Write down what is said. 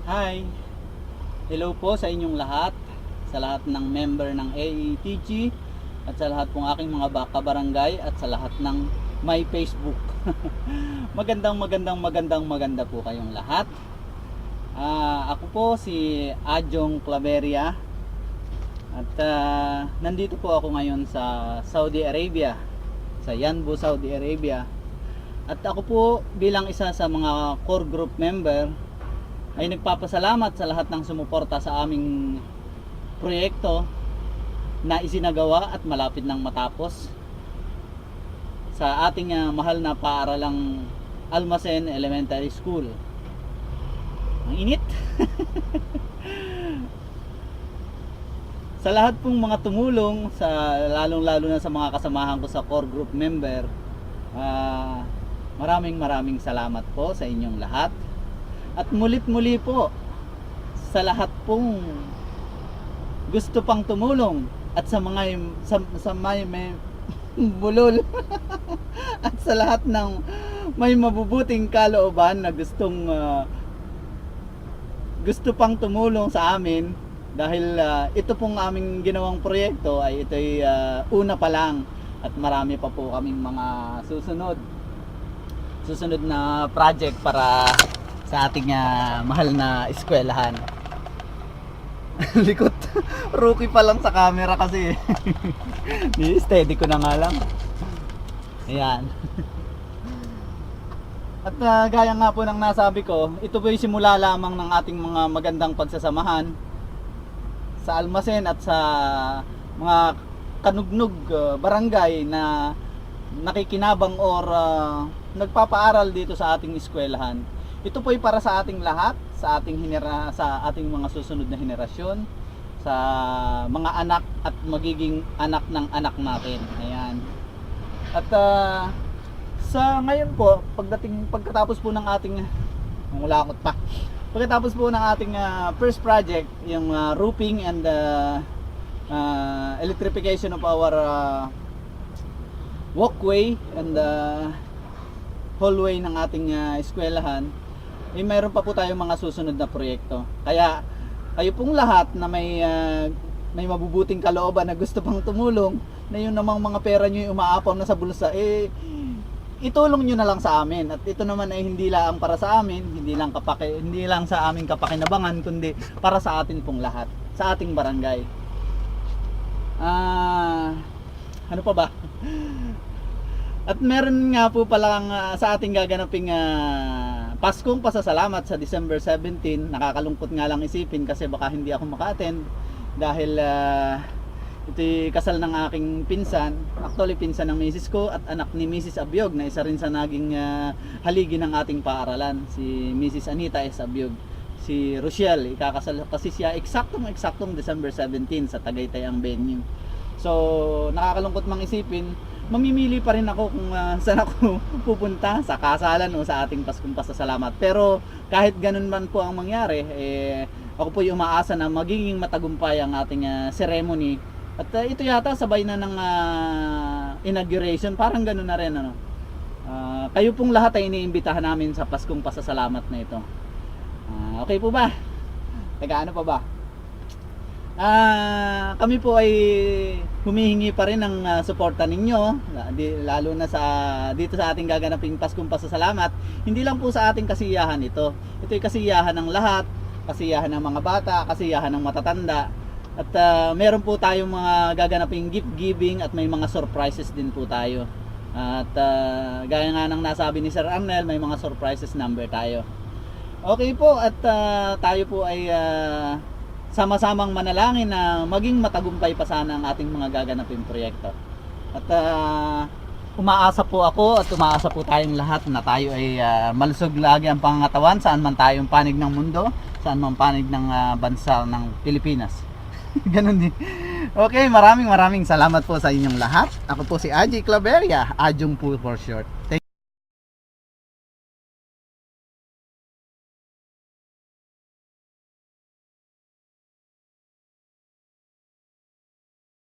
Hi! Hello po sa inyong lahat, sa lahat ng member ng AATG at sa lahat pong aking mga kabarangay at sa lahat ng my Facebook. Maganda po kayong lahat. Ako po si Ajong Claveria at nandito po ako ngayon sa Saudi Arabia, sa Yanbu, Saudi Arabia. At ako po bilang isa sa mga core group member ay nagpapasalamat sa lahat ng sumuporta sa aming proyekto na isinagawa at malapit nang matapos sa ating mahal na paaralang Almacen Elementary School. Ang init. Sa lahat pong mga tumulong, sa lalong-lalo na sa mga kasamahan ko sa core group member, maraming salamat po sa inyong lahat. At mulit-muli po sa lahat pong gusto pang tumulong at sa mga may bulol at sa lahat ng may mabubuting kalooban na gusto pang tumulong sa amin dahil ito pong aming ginawang proyekto ay ito'y una pa lang at marami pa po kaming mga susunod na project para sa ating mahal na eskwelahan. Likot. Rookie pa lang sa camera kasi. Steady ko na nga lang. Ayan. At gaya nga po ng nasabi ko, ito po yung simula lamang ng ating mga magandang pagsasamahan sa Almacen at sa mga kanugnog barangay na nakikinabang or nagpapaaral dito sa ating eskwelahan. Ito po ay para sa ating lahat, sa ating mga susunod na henerasyon, sa mga anak at magiging anak ng anak natin. Ayan. At sa ngayon po, pagkatapos po ng ating pagkatapos po ng ating first project, yung roofing and electrification of our walkway and hallway ng ating eskwelahan, mayroon pa po tayong mga susunod na proyekto. Kaya kayo pong lahat na may mabubuting kalooban na gusto pang tumulong, na yun namang mga pera nyo yung umaapaw na sa bulsa, itulong nyo na lang sa amin. At ito naman ay hindi lang para sa amin, hindi lang sa aming kapakinabangan, kundi para sa atin pong lahat, sa ating barangay. Ano pa ba? At meron nga po palang sa ating gaganaping Paskong pasasalamat sa December 17. Nakakalungkot nga lang isipin kasi baka hindi ako maka-attend dahil ito'y kasal ng aking pinsan. Actually pinsan ng misis ko at anak ni Mrs. Abiog na isa rin sa naging haligi ng ating paaralan, si Mrs. Anita S. Abiog. Si Rochelle, ikakasal kasi siya eksaktong December 17 sa Tagaytay ang venue. So nakakalungkot mang isipin, mamimili pa rin ako kung saan ako pupunta, sa kasalan o sa ating Paskong pasasalamat. Pero kahit ganun man po ang mangyari, ako po yung umaasa na magiging matagumpay ang ating ceremony. At ito yata sabay na ng inauguration, parang ganun na rin. Kayo pong lahat ay iniimbitahan namin sa Paskong pasasalamat na ito. Okay po ba? Taga ano pa ba? Kami po ay humihingi pa rin ng suporta ninyo, lalo na dito sa ating gaganaping Paskong pasasalamat. Hindi lang po sa ating kasiyahan ito. Ito'y kasiyahan ng lahat, kasiyahan ng mga bata, kasiyahan ng matatanda. At meron po tayong mga gaganaping gift giving at may mga surprises din po tayo. At gaya nga ng nasabi ni Sir Arnel, may mga surprises number tayo. Okay po, at tayo po ay sama-samang manalangin na maging matagumpay pa sana ang ating mga gaganaping proyekto. At umaasa po ako at umaasa po tayong lahat na tayo ay malusog lagi ang pangangatawan saan man tayong panig ng mundo, saan man panig ng bansa ng Pilipinas. Ganun din. Okay, maraming salamat po sa inyong lahat. Ako po si AJ Claveria, Ajong po for short.